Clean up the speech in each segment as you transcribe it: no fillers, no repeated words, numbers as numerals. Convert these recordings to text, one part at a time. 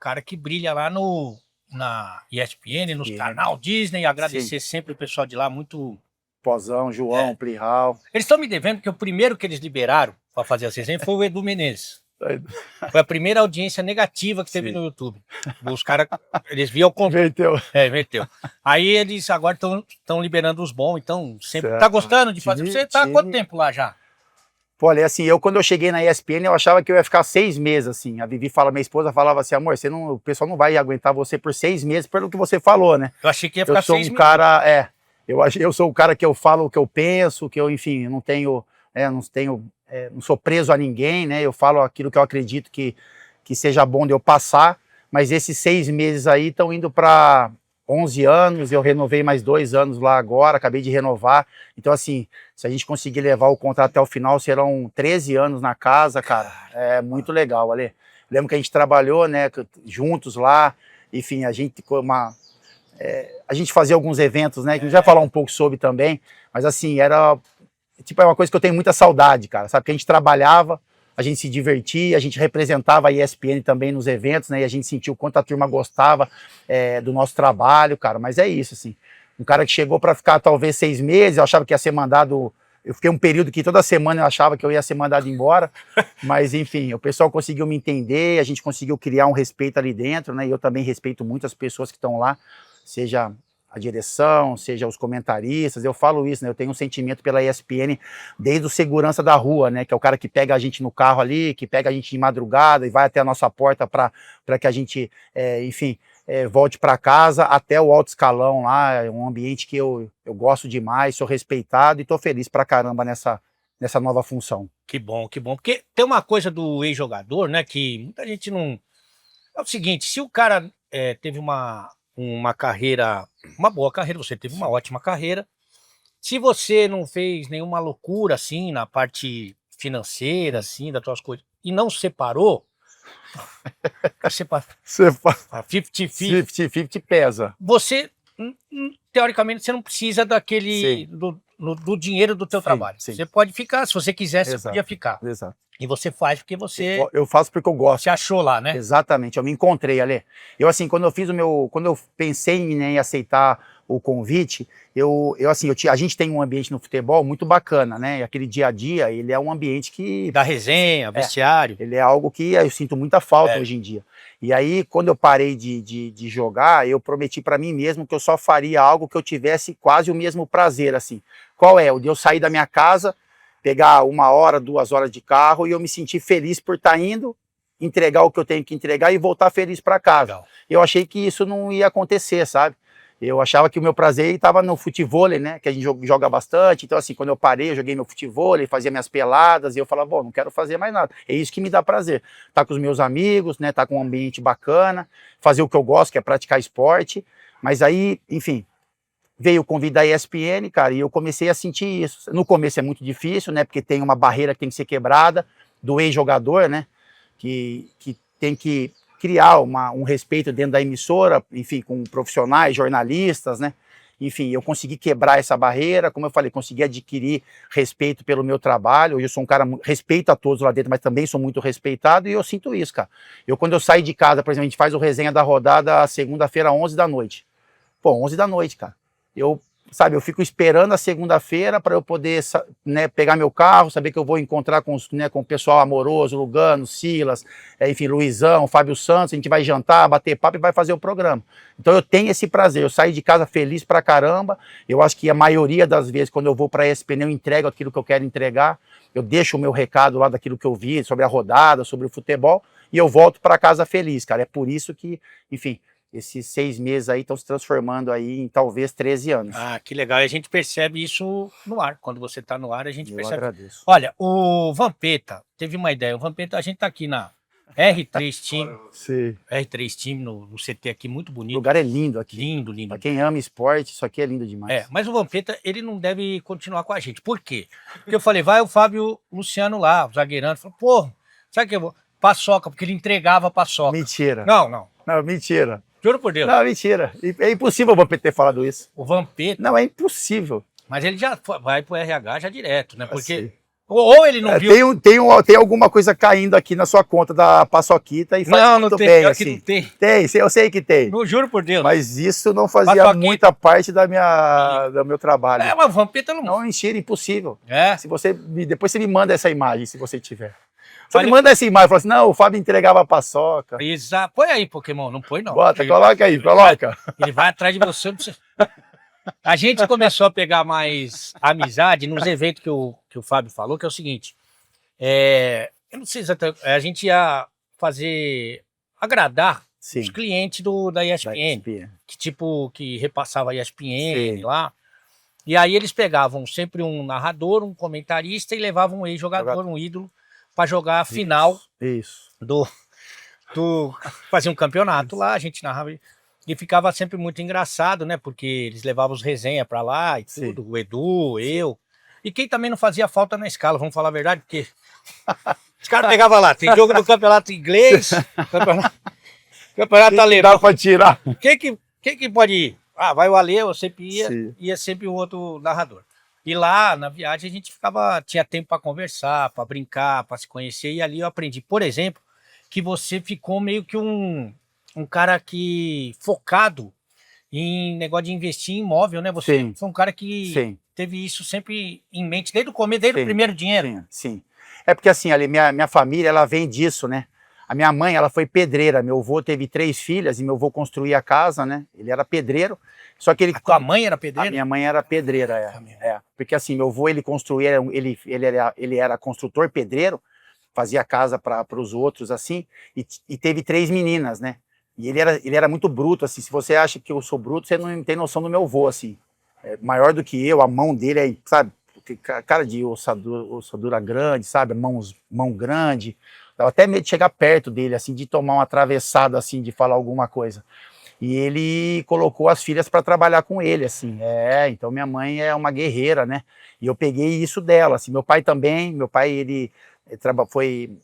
cara que brilha lá na ESPN, nos ESPN. canal Disney, agradecer Sim. sempre o pessoal de lá, muito... Pozão, João, Plihal. Eles estão me devendo, porque o primeiro que eles liberaram para fazer a resenha foi o Edu Menezes. Foi a primeira audiência negativa que teve no YouTube. Os caras, eles viam... Inverteu. Inverteu. Aí eles agora estão liberando os bons, então sempre... Tá gostando de fazer? Você tá há quanto tempo lá já? Pô, olha, assim, quando eu cheguei na ESPN, eu achava que eu ia ficar 6 meses, assim. A Vivi fala, minha esposa falava assim, amor, o pessoal não vai aguentar você por 6 meses pelo que você falou, né? Eu achei que ia ficar 6 meses. Eu sou um cara, eu sou o cara que eu falo o que eu penso, que eu, enfim, não sou preso a ninguém, né? Eu falo aquilo que eu acredito que seja bom de eu passar, mas esses 6 meses aí estão indo para 11 anos, eu renovei mais 2 anos lá agora, acabei de renovar. Então, assim, se a gente conseguir levar o contrato até o final, serão 13 anos na casa, cara. É muito legal, Ale. Lembro que a gente trabalhou, né, juntos lá, enfim, a gente fazia alguns eventos, né, que a gente vai falar um pouco sobre também, mas assim, é uma coisa que eu tenho muita saudade, cara, sabe, que a gente trabalhava, a gente se divertia, a gente representava a ESPN também nos eventos, né, e a gente sentiu o quanto a turma gostava do nosso trabalho, cara, mas é isso, assim, um cara que chegou para ficar talvez 6 meses, eu achava que ia ser mandado, eu fiquei um período que toda semana eu achava que eu ia ser mandado embora, mas enfim, o pessoal conseguiu me entender, a gente conseguiu criar um respeito ali dentro, né, e eu também respeito muito as pessoas que estão lá, seja a direção, seja os comentaristas, eu falo isso, né? Eu tenho um sentimento pela ESPN desde o segurança da rua, né? Que é o cara que pega a gente no carro ali, que pega a gente de madrugada e vai até a nossa porta para que a gente, volte para casa, até o alto escalão lá, é um ambiente que eu gosto demais, sou respeitado e tô feliz pra caramba nessa nova função. Que bom, porque tem uma coisa do ex-jogador, né, que muita gente não... É o seguinte, se o cara teve uma carreira, uma boa carreira, você teve uma ótima carreira, se você não fez nenhuma loucura, assim, na parte financeira, assim, das tuas coisas, e não separou, você 50-50 pesa. Você, teoricamente, você não precisa daquele, do dinheiro do teu trabalho. Sim. Você pode ficar, se você quiser, você podia ficar. Exato. E você faz porque você... Eu faço porque eu gosto. Você achou lá, né? Exatamente, eu me encontrei, Ale. Eu, assim, quando eu pensei em aceitar o convite, a gente tem um ambiente no futebol muito bacana, né? E aquele dia a dia, ele é um ambiente que... Da resenha, vestiário. Ele é algo que eu sinto muita falta hoje em dia. E aí, quando eu parei de jogar, eu prometi para mim mesmo que eu só faria algo que eu tivesse quase o mesmo prazer, assim. Qual é? O de eu sair da minha casa, pegar 1 hora, 2 horas de carro e eu me sentir feliz por estar indo, entregar o que eu tenho que entregar e voltar feliz para casa. Legal. Eu achei que isso não ia acontecer, sabe? Eu achava que o meu prazer estava no futevôlei, né? Que a gente joga bastante. Então, assim, quando eu parei, eu joguei meu futevôlei, fazia minhas peladas, e eu falava, bom, não quero fazer mais nada. É isso que me dá prazer. Tá com os meus amigos, né? Tá com um ambiente bacana, fazer o que eu gosto, que é praticar esporte. Mas aí, enfim, veio o convite da ESPN, cara, e eu comecei a sentir isso. No começo é muito difícil, né? Porque tem uma barreira que tem que ser quebrada do ex-jogador, né? Que tem que criar um respeito dentro da emissora, enfim, com profissionais, jornalistas, né? Enfim, eu consegui quebrar essa barreira, como eu falei, consegui adquirir respeito pelo meu trabalho. Hoje eu sou um cara, respeito a todos lá dentro, mas também sou muito respeitado e eu sinto isso, cara. Quando eu saio de casa, por exemplo, a gente faz o resenha da rodada segunda-feira, 11 da noite. Pô, 11 da noite, cara. Eu fico esperando a segunda-feira para eu poder, né, pegar meu carro, saber que eu vou encontrar com o pessoal amoroso, Lugano, Silas, enfim, Luizão, Fábio Santos, a gente vai jantar, bater papo e vai fazer o programa. Então eu tenho esse prazer, eu saio de casa feliz pra caramba, eu acho que a maioria das vezes quando eu vou pra ESPN eu entrego aquilo que eu quero entregar, eu deixo o meu recado lá daquilo que eu vi, sobre a rodada, sobre o futebol, e eu volto para casa feliz, cara. É por isso que, enfim, esses 6 meses aí estão se transformando aí em talvez 13 anos. Ah, que legal. E a gente percebe isso no ar. Quando você está no ar, a gente percebe. Eu agradeço. Olha, o Vampeta teve uma ideia. O Vampeta, a gente está aqui na R3 Team. Sim. R3 Team no CT aqui, muito bonito. O lugar é lindo aqui. Lindo, lindo. Para quem ama esporte, isso aqui é lindo demais. Mas o Vampeta, ele não deve continuar com a gente. Por quê? Porque eu falei, vai o Fábio Luciano lá, o zagueirão. Falou, pô, sabe o que eu vou? Paçoca, porque ele entregava paçoca. Mentira. Não, mentira. Juro por Deus. Não, mentira. É impossível o Vampeta ter falado isso. O Vampeta... Não, é impossível. Mas ele já vai pro RH já direto, né? Porque Ou ele não viu. Tem alguma coisa caindo aqui na sua conta da Paçoquita e faz Não muito tem, bem, pior assim. que não tem. Eu sei que tem. Não juro por Deus. Mas isso não fazia Paçoquita. muita parte do meu trabalho. É, mas vampeta não. Não, mentira, impossível. É. Depois você me manda essa imagem, se você tiver. Só Olha- me manda essa imagem, fala assim, não, o Fábio entregava a paçoca. Exato. Põe aí, Pokémon. Não põe, não. Bota, coloca aí, coloca. Ele vai atrás de você. A gente começou a pegar mais amizade nos eventos que o Fábio falou, que é o seguinte. Eu não sei exatamente. A gente ia agradar Sim, os clientes da da ESPN, ESPN. que repassava a ESPN Sim. lá. E aí eles pegavam sempre um narrador, um comentarista e levavam um ex-jogador, um ídolo, para jogar a final Isso. fazia um campeonato lá, a gente narrava e ficava sempre muito engraçado, né? Porque eles levavam os resenha para lá e tudo, o Edu, eu. E quem também não fazia falta na escala, vamos falar a verdade, porque os caras pegavam lá, tem jogo do campeonato inglês, campeonato alemão. Dá pra tirar. Quem que pode ir? Ah, vai o Ale, eu sempre Sim. ia sempre o outro narrador. E lá, na viagem, a gente tinha tempo para conversar, para brincar, para se conhecer, e ali eu aprendi, por exemplo, que você ficou meio que um cara que focado em negócio de investir em imóvel, né? Você Sim. foi um cara que Sim. teve isso sempre em mente, desde o começo, desde o primeiro dinheiro. Sim. É porque assim, ali, minha família, ela vem disso, né? A minha mãe, ela foi pedreira, meu avô teve 3 filhas e meu avô construía a casa, né? Ele era pedreiro, só que ele... A tua mãe era A pedreira? minha mãe era pedreira, porque assim, meu avô, ele construía, ele era construtor pedreiro, fazia casa para os outros, assim, e teve 3 meninas, né? E ele era muito bruto, assim, se você acha que eu sou bruto, você não tem noção do meu avô, assim. É maior do que eu, a mão dele é, sabe, cara de ossadura grande, sabe, mão grande. Dava até medo de chegar perto dele, assim, de tomar uma atravessada, assim, de falar alguma coisa. E ele colocou as filhas para trabalhar com ele, assim. Então minha mãe é uma guerreira, né? E eu peguei isso dela, assim. Meu pai também, ele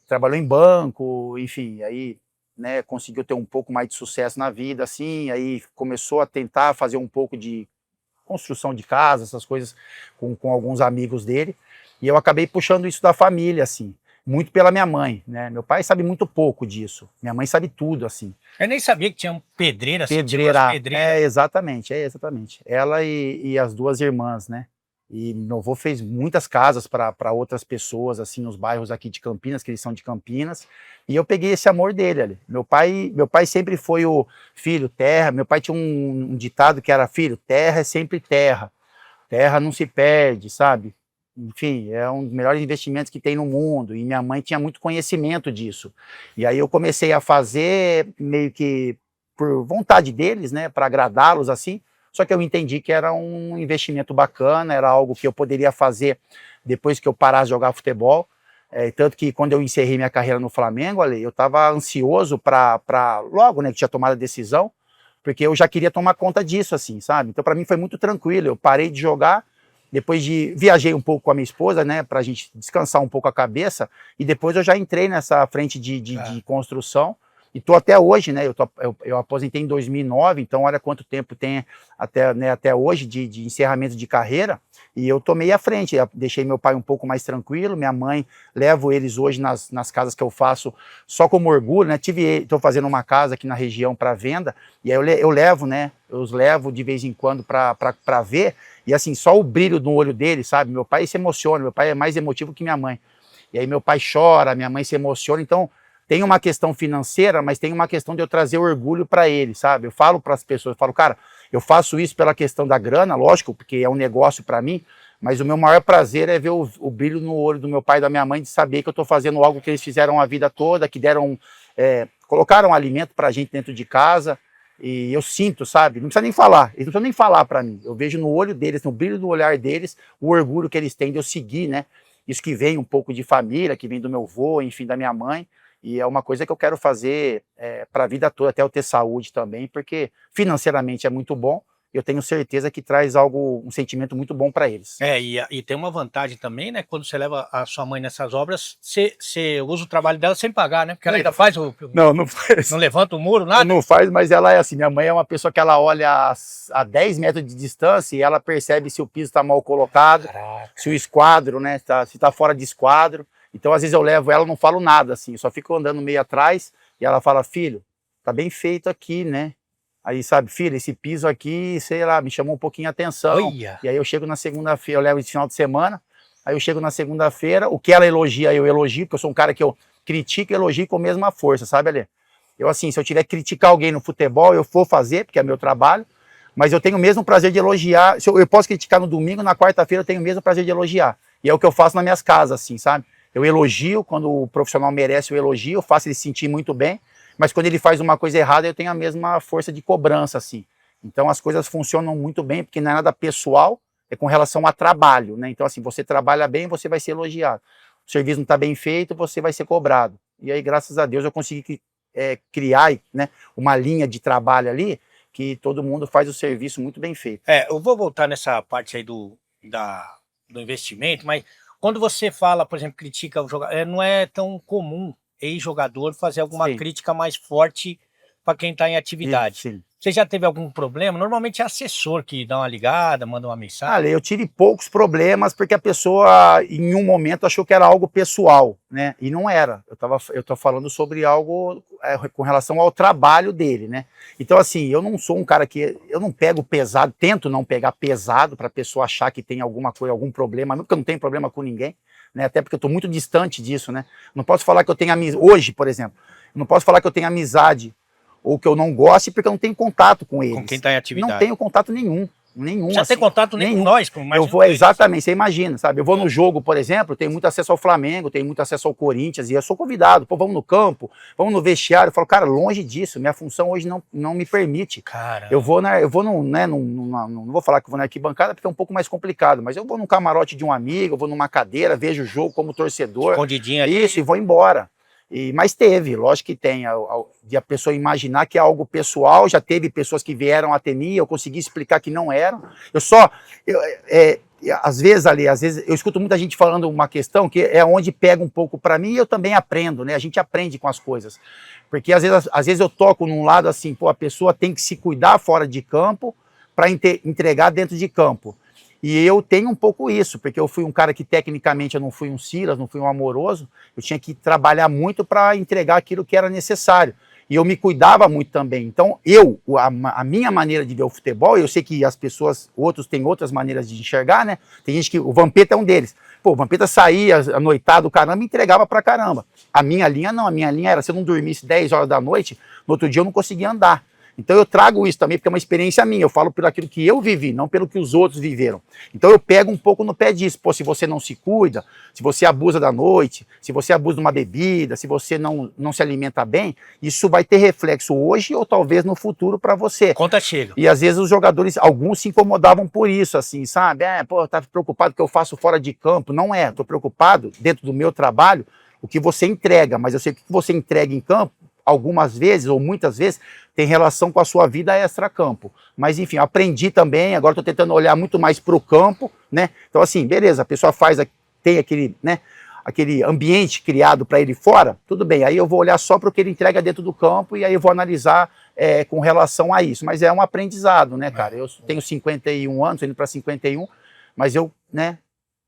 trabalhou em banco, enfim, aí, né, conseguiu ter um pouco mais de sucesso na vida, assim, aí começou a tentar fazer um pouco de construção de casa, essas coisas, com alguns amigos dele, e eu acabei puxando isso da família, assim, muito pela minha mãe, né? Meu pai sabe muito pouco disso, minha mãe sabe tudo, assim. Eu nem sabia que tinha um pedreiro assim, Pedreira, pedreiras. exatamente. Ela e as 2 irmãs, né? E meu avô fez muitas casas para outras pessoas, assim, nos bairros aqui de Campinas, que eles são de Campinas, e eu peguei esse amor dele ali. Meu pai sempre foi o filho terra, meu pai tinha um ditado que era, filho, terra é sempre terra, terra não se perde, sabe? Enfim, é um dos melhores investimentos que tem no mundo, e minha mãe tinha muito conhecimento disso. E aí eu comecei a fazer meio que por vontade deles, né, para agradá-los, assim, só que eu entendi que era um investimento bacana, era algo que eu poderia fazer depois que eu parasse de jogar futebol. Tanto que quando eu encerrei minha carreira no Flamengo, ali, eu estava ansioso para logo, né, que tinha tomado a decisão, porque eu já queria tomar conta disso, assim, sabe? Então para mim foi muito tranquilo, eu parei de jogar, viajei um pouco com a minha esposa, né, para a gente descansar um pouco a cabeça, e depois eu já entrei nessa frente de construção, e tô até hoje, né, eu aposentei em 2009, então olha quanto tempo tem até hoje de encerramento de carreira, e eu tomei à frente, eu deixei meu pai um pouco mais tranquilo, minha mãe, levo eles hoje nas casas que eu faço só como orgulho, né, estou fazendo uma casa aqui na região para venda, e aí eu levo, né, eu os levo de vez em quando para ver, e assim, só o brilho no olho dele, sabe, meu pai se emociona, meu pai é mais emotivo que minha mãe, e aí meu pai chora, minha mãe se emociona, então tem uma questão financeira, mas tem uma questão de eu trazer orgulho para ele, sabe? Eu falo para as pessoas, eu falo, cara, eu faço isso pela questão da grana, lógico, porque é um negócio para mim, mas o meu maior prazer é ver o brilho no olho do meu pai e da minha mãe, de saber que eu estou fazendo algo que eles fizeram a vida toda, que colocaram alimento para a gente dentro de casa, e eu sinto, sabe? Não precisa nem falar, eles não precisam nem falar para mim, eu vejo no olho deles, no brilho do olhar deles, o orgulho que eles têm de eu seguir, né? Isso que vem um pouco de família, que vem do meu avô, enfim, da minha mãe, e é uma coisa que eu quero fazer para a vida toda, até eu ter saúde também, porque financeiramente é muito bom, eu tenho certeza que traz algo, um sentimento muito bom para eles. E tem uma vantagem também, né? Quando você leva a sua mãe nessas obras, você usa o trabalho dela sem pagar, né? Porque ela ainda faz Não faz. Não levanta o muro, nada? Não faz, mas ela é assim, minha mãe é uma pessoa que ela olha a 10 metros de distância e ela percebe se o piso está mal colocado, Caraca. se o esquadro, né, se está fora de esquadro. Então, às vezes eu levo ela, não falo nada, assim, eu só fico andando meio atrás e ela fala, filho, tá bem feito aqui, né? Aí, sabe, filho, esse piso aqui, sei lá, me chamou um pouquinho a atenção. Olha. E aí eu chego na segunda-feira, eu levo esse final de semana, aí eu chego na segunda-feira, o que ela elogia, eu elogio, porque eu sou um cara que eu critico e elogio com a mesma força, sabe, Alê? Eu, assim, se eu tiver que criticar alguém no futebol, eu vou fazer, porque é meu trabalho, mas eu tenho o mesmo prazer de elogiar. Eu posso criticar no domingo, na quarta-feira eu tenho o mesmo prazer de elogiar. E é o que eu faço nas minhas casas, assim, sabe? Eu elogio, quando o profissional merece, eu elogio, eu faço ele se sentir muito bem, mas quando ele faz uma coisa errada, eu tenho a mesma força de cobrança, assim. Então as coisas funcionam muito bem, porque não é nada pessoal, é com relação a trabalho, né? Então, assim, você trabalha bem, você vai ser elogiado. O serviço não está bem feito, você vai ser cobrado. E aí, graças a Deus, eu consegui criar, né, uma linha de trabalho ali, que todo mundo faz o serviço muito bem feito. Eu vou voltar nessa parte aí do investimento, mas quando você fala, por exemplo, critica o jogador, não é tão comum ex-jogador fazer alguma Sim. crítica mais forte para quem está em atividade. Sim. Você já teve algum problema? Normalmente é assessor que dá uma ligada, manda uma mensagem. Eu tive poucos problemas porque a pessoa, em um momento, achou que era algo pessoal, né? E não era. Eu tô falando sobre algo com relação ao trabalho dele, né? Então, assim, eu não sou um cara que... Eu não pego pesado, tento não pegar pesado para a pessoa achar que tem alguma coisa, algum problema, não, porque eu não tenho problema com ninguém, né? Até porque eu tô muito distante disso, né? Não posso falar que eu tenho amizade... Hoje, por exemplo, eu não posso falar que eu tenho amizade ou que eu não goste, porque eu não tenho contato com eles. Com quem está em atividade. Não tenho contato nenhum. Já assim, tem contato nem nenhum. com nós? Eu vou, exatamente, você imagina, sabe? Eu vou no jogo, por exemplo, tenho muito acesso ao Flamengo, tenho muito acesso ao Corinthians, e eu sou convidado, pô, vamos no campo, vamos no vestiário. Eu falo, cara, longe disso, minha função hoje não me permite. Cara. Eu vou não vou falar que eu vou na arquibancada, porque é um pouco mais complicado, mas eu vou num camarote de um amigo, eu vou numa cadeira, vejo o jogo como torcedor. Escondidinho ali. Isso, e vou embora. Mas teve, lógico que tem, de a pessoa imaginar que é algo pessoal, já teve pessoas que vieram até mim, eu consegui explicar que não eram. Às vezes eu escuto muita gente falando uma questão que é onde pega um pouco para mim, e eu também aprendo, né? A gente aprende com as coisas. Porque às vezes eu toco num lado assim, pô, a pessoa tem que se cuidar fora de campo para entregar dentro de campo. E eu tenho um pouco isso, porque eu fui um cara que tecnicamente eu não fui um Silas, não fui um Amoroso, eu tinha que trabalhar muito para entregar aquilo que era necessário. E eu me cuidava muito também. Então, a minha maneira de ver o futebol, eu sei que as pessoas, outros têm outras maneiras de enxergar, né? Tem gente que, o Vampeta é um deles. Pô, o Vampeta saía anoitado, caramba, e entregava pra caramba. A minha linha não, a minha linha era, se eu não dormisse 10 horas da noite, no outro dia eu não conseguia andar. Então eu trago isso também, porque é uma experiência minha, eu falo pelo aquilo que eu vivi, não pelo que os outros viveram. Então eu pego um pouco no pé disso, pô, se você não se cuida, se você abusa da noite, se você abusa de uma bebida, se você não se alimenta bem, isso vai ter reflexo hoje ou talvez no futuro para você. Conta chega. E às vezes os jogadores, alguns se incomodavam por isso, assim, sabe? Pô, tá preocupado que eu faço fora de campo. Não é, tô preocupado dentro do meu trabalho, o que você entrega, mas eu sei que o que você entrega em campo, algumas vezes, ou muitas vezes, tem relação com a sua vida extra-campo. Mas, enfim, aprendi também, agora estou tentando olhar muito mais para o campo, né? Então, assim, beleza, a pessoa tem aquele, né, aquele ambiente criado para ele fora, tudo bem, aí eu vou olhar só para o que ele entrega dentro do campo e aí eu vou analisar com relação a isso. Mas é um aprendizado, né, cara? Eu tenho 51 anos, indo para 51, mas eu, né,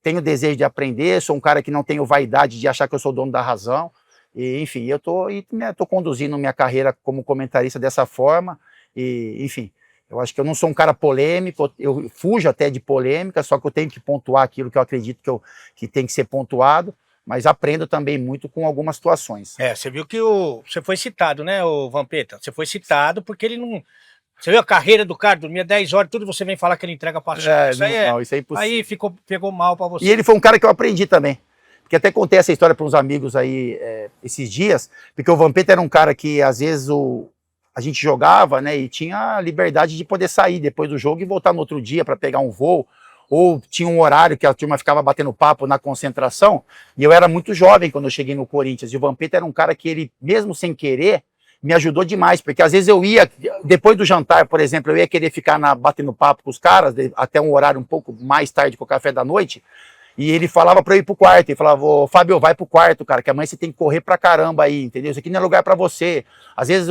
tenho desejo de aprender, sou um cara que não tenho vaidade de achar que eu sou dono da razão. E, enfim, eu tô conduzindo minha carreira como comentarista dessa forma, e, enfim, eu acho que eu não sou um cara polêmico, eu fujo até de polêmica, só que eu tenho que pontuar aquilo que eu acredito que tem que ser pontuado, mas aprendo também muito com algumas situações. Você viu que você foi citado, né, o Vampeta? Você foi citado porque ele não... Você viu a carreira do cara, dormia 10 horas, tudo você vem falar que ele entrega paixão. Isso é impossível. Aí pegou mal pra você. E ele foi um cara que eu aprendi também. Porque até contei essa história para uns amigos aí esses dias, porque o Vampeta era um cara que às vezes a gente jogava, né, e tinha a liberdade de poder sair depois do jogo e voltar no outro dia para pegar um voo, ou tinha um horário que a turma ficava batendo papo na concentração, e eu era muito jovem quando eu cheguei no Corinthians, e o Vampeta era um cara que ele, mesmo sem querer, me ajudou demais, porque às vezes eu ia, depois do jantar, por exemplo, eu ia querer ficar batendo papo com os caras, até um horário um pouco mais tarde que o café da noite, e ele falava pra eu ir pro quarto, ele falava, ô, Fábio, vai pro quarto, cara, que amanhã você tem que correr pra caramba aí, entendeu? Isso aqui não é lugar pra você. Às vezes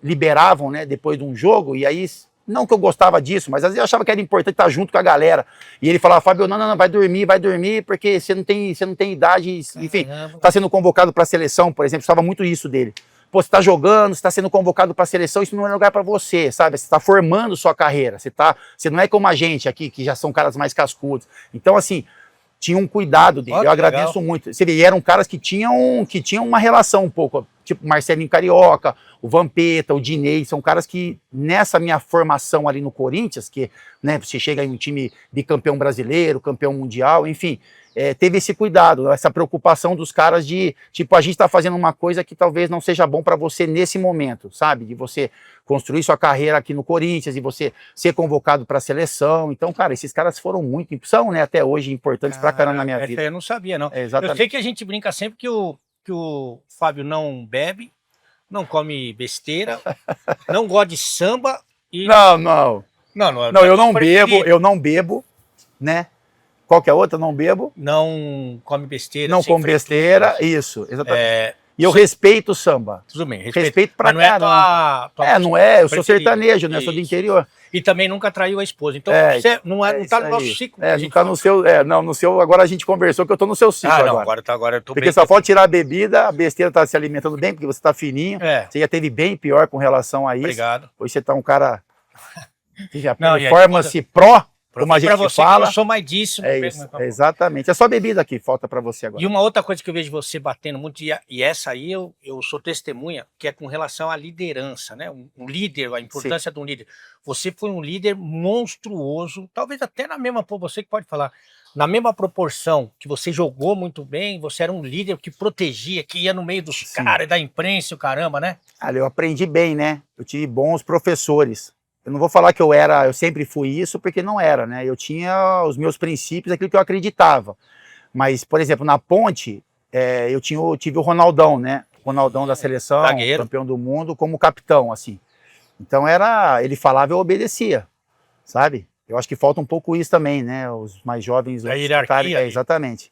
liberavam, né, depois de um jogo, e aí, não que eu gostava disso, mas às vezes eu achava que era importante estar junto com a galera. E ele falava, Fábio, não, vai dormir, porque você não tem idade, enfim, tá sendo convocado pra seleção, por exemplo, estava muito isso dele. Pô, você tá jogando, você tá sendo convocado pra seleção, isso não é lugar pra você, sabe? Você tá formando sua carreira, você não é como a gente aqui, que já são caras mais cascudos. Então, assim, tinha um cuidado dele, eu agradeço muito. Você vê, e eram caras que tinham uma relação um pouco, tipo Marcelinho Carioca, o Vampeta, o Dinei, são caras que nessa minha formação ali no Corinthians, que, né, você chega em um time bicampeão brasileiro, campeão mundial, enfim, teve esse cuidado, essa preocupação dos caras de, tipo, a gente tá fazendo uma coisa que talvez não seja bom para você nesse momento, sabe? De você construir sua carreira aqui no Corinthians e você ser convocado para a seleção. Então, cara, esses caras foram são, né, até hoje importantes pra caramba na minha vida. Eu não sabia, não. Exatamente. Eu sei que a gente brinca sempre que o Fábio não bebe, não come besteira, não gosta de samba e... Não, eu não bebo, né? Qual que é a outra? Não bebo. Não come besteira. Não come besteira, isso, exatamente. E eu respeito o samba. Tudo bem, respeito pra caramba. Não é, eu sou sertanejo, né? Eu sou do interior. E também nunca traiu a esposa. Então você não tá no nosso ciclo. Não tá no seu, no seu, agora a gente conversou que eu tô no seu ciclo agora. Agora eu tô porque bem. Só falta tirar a bebida, a besteira tá se alimentando bem, porque você tá fininho. Você já teve bem pior com relação a isso. Obrigado. Hoje você tá um cara que já forma-se pró. Como a gente fala, eu sou mais disso. Isso, exatamente. É só bebida que falta para você agora. E uma outra coisa que eu vejo você batendo muito, e essa aí eu sou testemunha, que é com relação à liderança, né? Um líder, a importância de um líder. Você foi um líder monstruoso, talvez até na mesma, você que pode falar, na mesma proporção que você jogou muito bem, você era um líder que protegia, que ia no meio dos caras, da imprensa, o caramba, né? Olha, eu aprendi bem, né? Eu tive bons professores. Eu não vou falar que eu sempre fui isso, porque não era, né? Eu tinha os meus princípios, aquilo que eu acreditava. Mas, por exemplo, na Ponte, eu tive o Ronaldão, né? O Ronaldão da seleção, campeão do mundo, como capitão, assim. Então ele falava, eu obedecia, sabe? Eu acho que falta um pouco isso também, né? Os mais jovens... A hierarquia. Exatamente.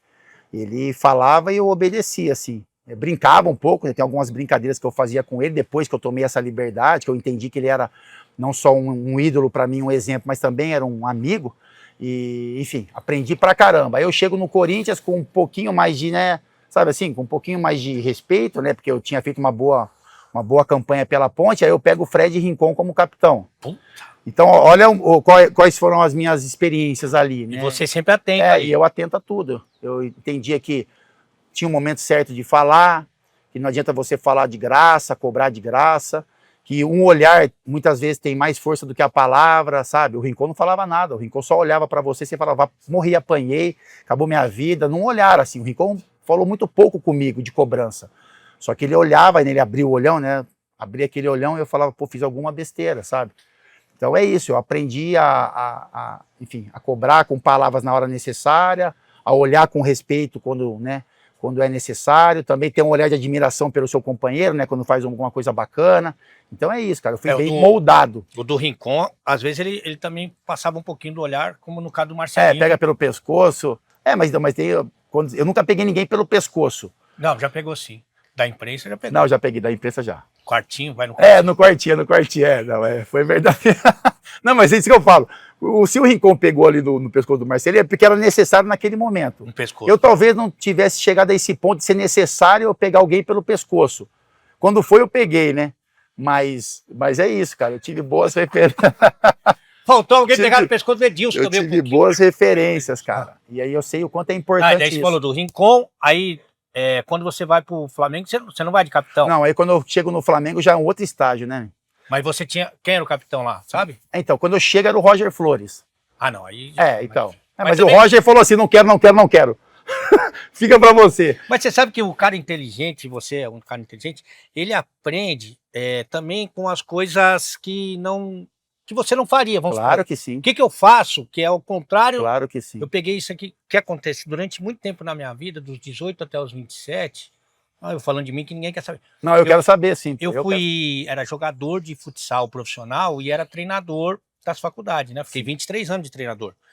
Ele falava e eu obedecia, assim. Eu brincava um pouco, né? Tem algumas brincadeiras que eu fazia com ele, depois que eu tomei essa liberdade, que eu entendi que ele era não só um ídolo para mim, um exemplo, mas também era um amigo. E, enfim, aprendi pra caramba. Aí eu chego no Corinthians com um pouquinho mais de, né, sabe assim, com um pouquinho mais de respeito, né, porque eu tinha feito uma boa campanha pela Ponte, aí eu pego o Fred Rincon como capitão. Então, olha quais foram as minhas experiências ali, né? E você sempre atenta. E eu atento a tudo. Eu entendia que tinha um momento certo de falar, que não adianta você falar de graça, cobrar de graça, que um olhar muitas vezes tem mais força do que a palavra, sabe? O Rincon não falava nada, o Rincon só olhava para você, você falava, morri, apanhei, acabou minha vida, num olhar assim. O Rincon falou muito pouco comigo de cobrança, só que ele olhava, ele abria o olhão, né? Abria aquele olhão e eu falava, pô, fiz alguma besteira, sabe? Então é isso, eu aprendi enfim, a cobrar com palavras na hora necessária, a olhar com respeito quando é necessário, também ter um olhar de admiração pelo seu companheiro, né, quando faz alguma coisa bacana. Então é isso, cara, eu fui bem moldado. O do Rincon, às vezes ele também passava um pouquinho do olhar, como no caso do Marcelinho. Pega pelo pescoço. Mas eu nunca peguei ninguém pelo pescoço. Não, já pegou sim. Da imprensa já pegou. Não, já peguei, da imprensa já. Quartinho, vai no quartinho. No quartinho, foi verdade. Não, mas é isso que eu falo. Se o Rincon pegou ali no pescoço do Marcelinho, é porque era necessário naquele momento. No pescoço. Eu talvez não tivesse chegado a esse ponto de ser necessário eu pegar alguém pelo pescoço. Quando foi, eu peguei, né? Mas é isso, cara. Eu tive boas referências. Faltou alguém pegar no pescoço do Edilson também. Eu tive boas referências, cara. E aí eu sei o quanto é importante daí você falou do Rincon, aí quando você vai pro Flamengo, você não vai de capitão. Não, aí quando eu chego no Flamengo já é um outro estágio, né? Mas você tinha... Quem era o capitão lá, sabe? Então, quando eu chego era o Roger Flores. Ah, não, aí... então. Mas também... o Roger falou assim, não quero. Fica pra você. Mas você sabe que o cara inteligente, você é um cara inteligente, ele aprende também com as coisas que você não faria, vamos Claro que sim. O que eu faço, que é o contrário... Claro que sim. Eu peguei isso aqui, que acontece durante muito tempo na minha vida, dos 18 até os 27, Ah, eu falando de mim que ninguém quer saber. Não, eu quero saber, sim. Eu era jogador de futsal profissional e era treinador das faculdades, né? Fiquei 23 anos de treinador.